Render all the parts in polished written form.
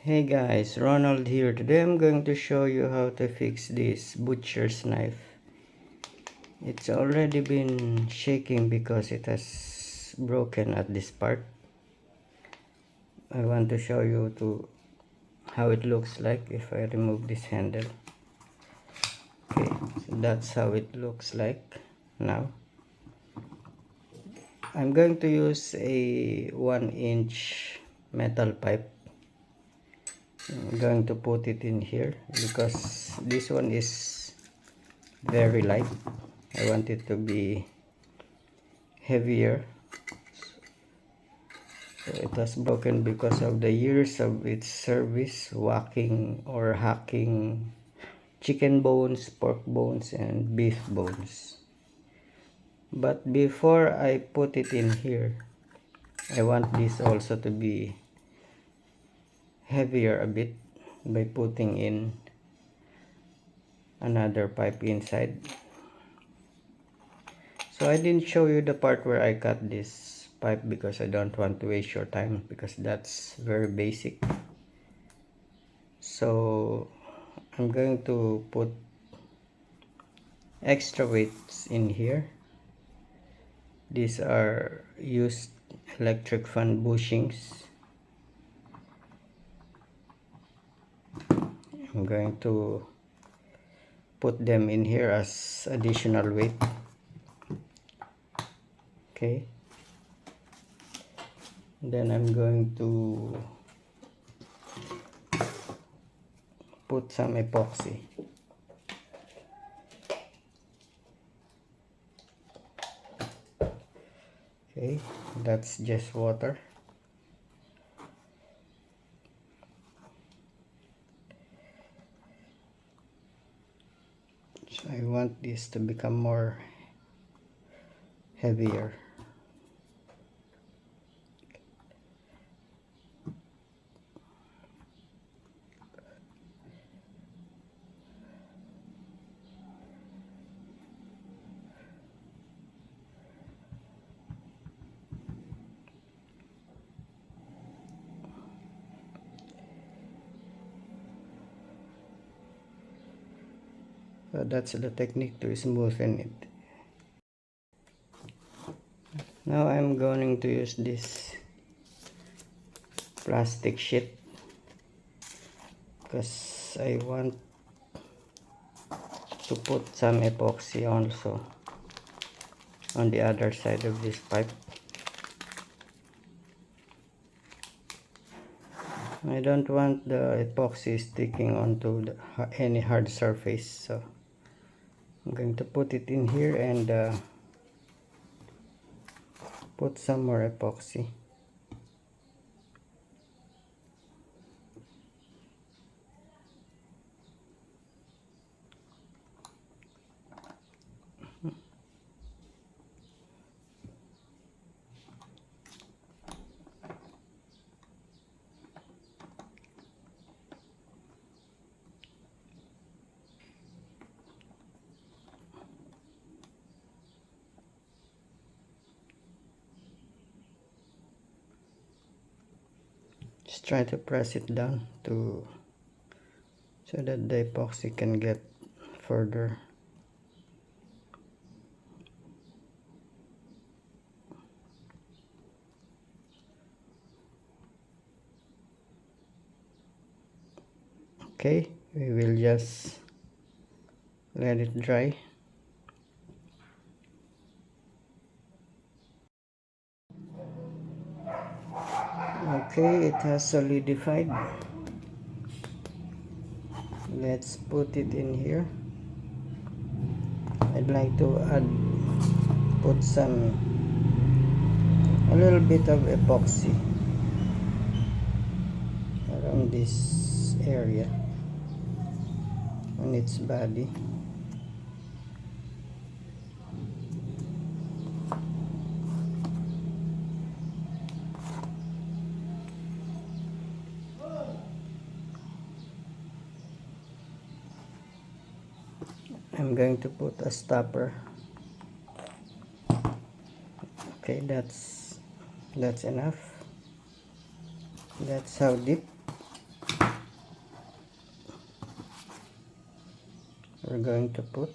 Hey guys, Ronald here. Today I'm going to show you how to fix this butcher's knife. It's already been shaking because it has broken at this part. I want to show you how it looks like if I remove this handle. Okay, so that's how it looks like now. I'm going to use a 1-inch metal pipe. I'm going to put it in here because this one is very light. I want it to be heavier. So it was broken because of the years of its service whacking or hacking chicken bones, pork bones, and beef bones. But before I put it in here, I want this also to be heavier a bit by putting in another pipe inside. So I didn't show you the part where I cut this pipe because I don't want to waste your time, because that's very basic. So I'm going to put extra weights in here. These are used electric fan bushings. I'm going to put them in here as additional weight. Okay, then I'm going to put some epoxy. Okay, that's just water. So I want this to become more heavier. So that's the technique to smoothen it. Now I'm going to use this plastic sheet because I want to put some epoxy also on the other side of this pipe. I don't want the epoxy sticking onto any hard surface, so I'm going to put it in here and put some more epoxy. Just try to press it down so that the epoxy can get further. Okay, we will just let it dry. Okay, it has solidified. Let's put it in here. I'd like to put a little bit of epoxy around this area on its body. I'm going to put a stopper. Okay, that's enough. That's how deep. we're going to put.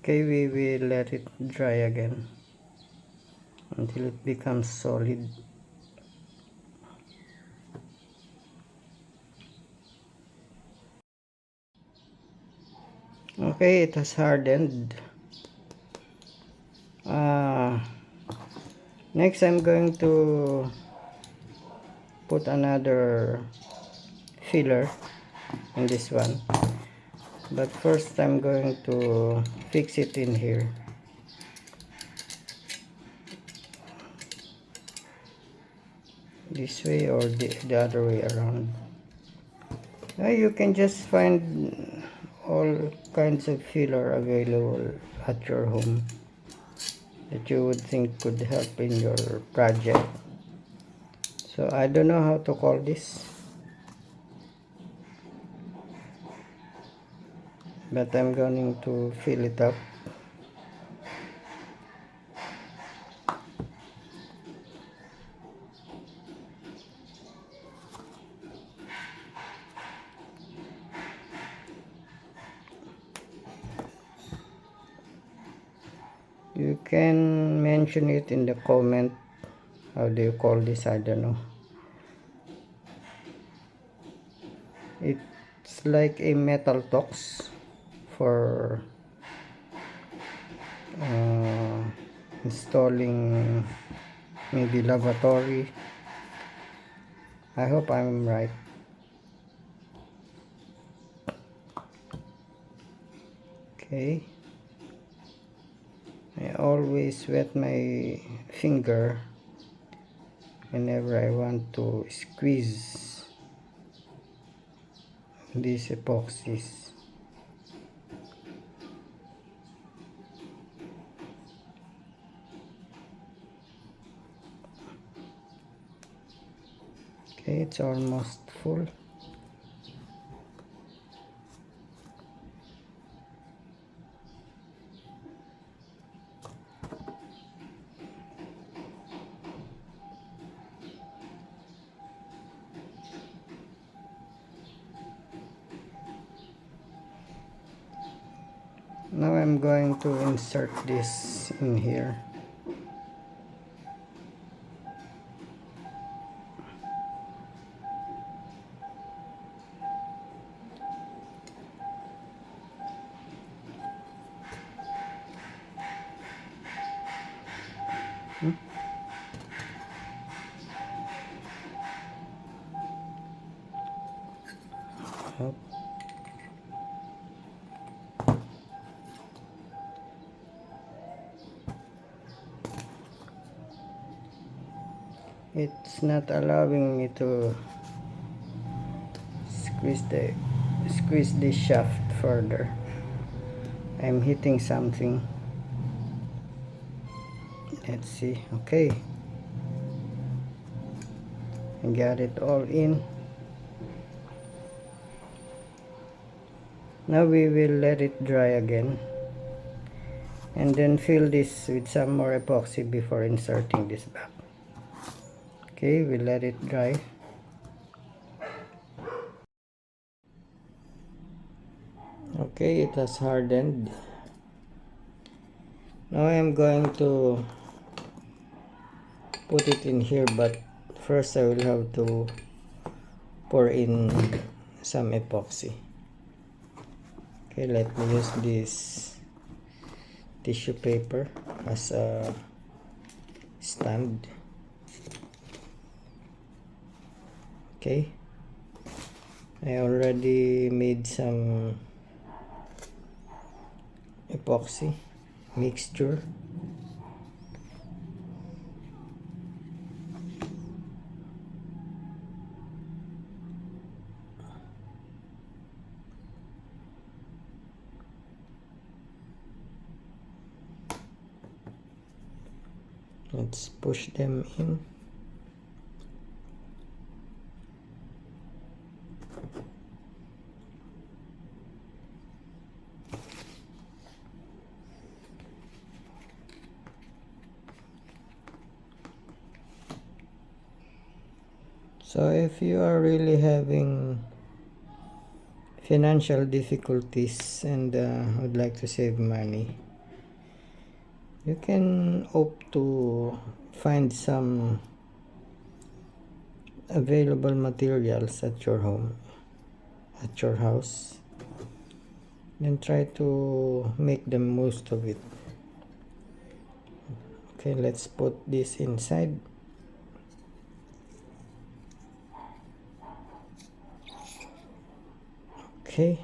Okay, we will let it dry again until it becomes solid. Okay, it has hardened. Next, I'm going to put another filler in this one, but first I'm going to fix it in here. This way or the other way around. Now you can just find all kinds of filler available at your home that you would think could help in your project. So I don't know how to call this, but I'm going to fill it up. You can mention it in the comment. How do you call this? I don't know. It's like a metal tox for installing maybe lavatory. I hope I'm right. Okay. I always wet my finger whenever I want to squeeze these epoxies. Okay, it's almost full. Now I'm going to insert this in here. Up. It's not allowing me to squeeze this shaft further. I'm hitting something. Let's see. Okay, I got it all in. Now we will let it dry again and then fill this with some more epoxy before inserting this back. Okay, we let it dry. Okay, it has hardened. Now I am going to put it in here, but first I will have to pour in some epoxy. Okay, let me use tissue paper as a stand. Okay, I already made some epoxy mixture. Let's push them in. So if you are really having financial difficulties and would like to save money, you can opt to find some available materials at your home, at your house, and try to make the most of it. Okay, let's put this inside. Okay,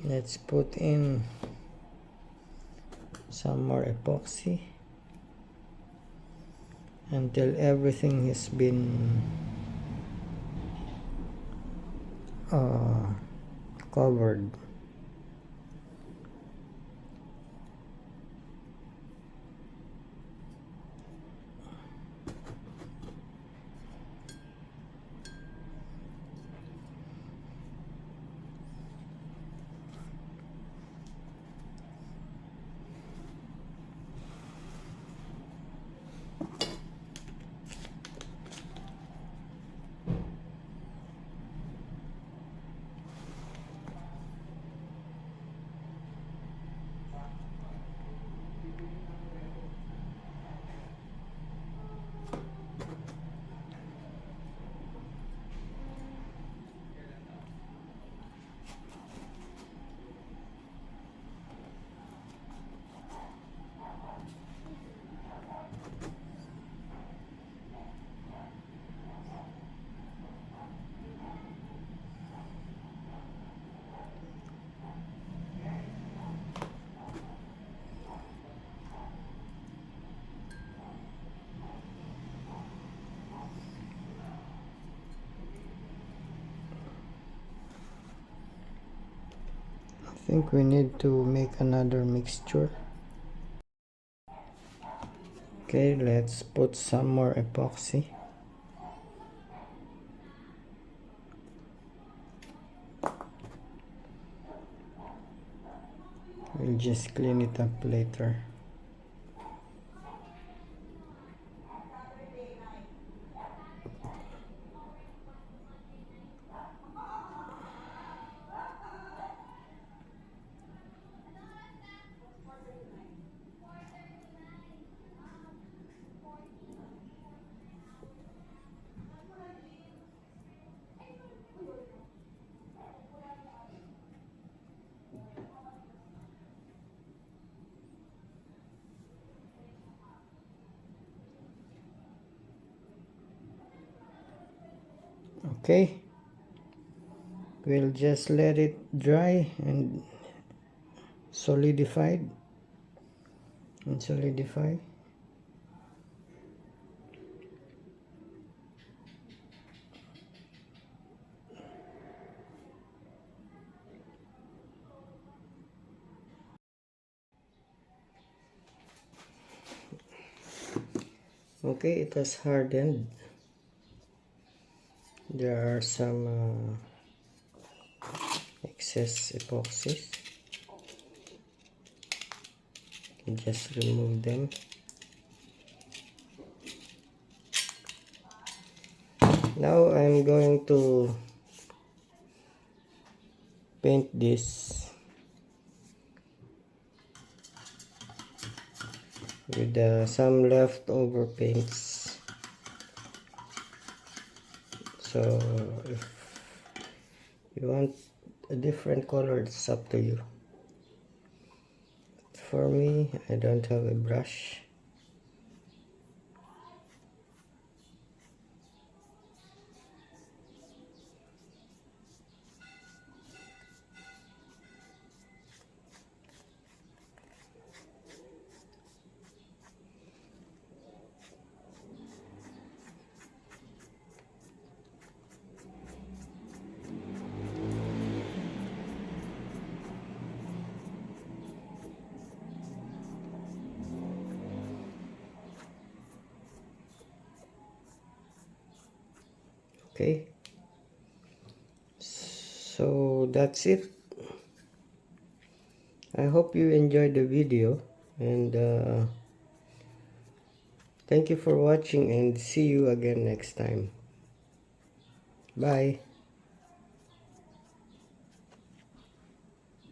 let's put in some more epoxy until everything has been covered. I think we need to make another mixture. Okay, let's put some more epoxy. We'll just clean it up later. Okay, we'll just let it dry and solidify. Okay, it has hardened. There are some excess epoxies. Just remove them. Now I'm going to paint this with some leftover paints. So if you want a different color. It's up to you. For me, I don't have a brush. Okay, so that's it. I hope you enjoyed the video, and thank you for watching, and see you again next time. Bye.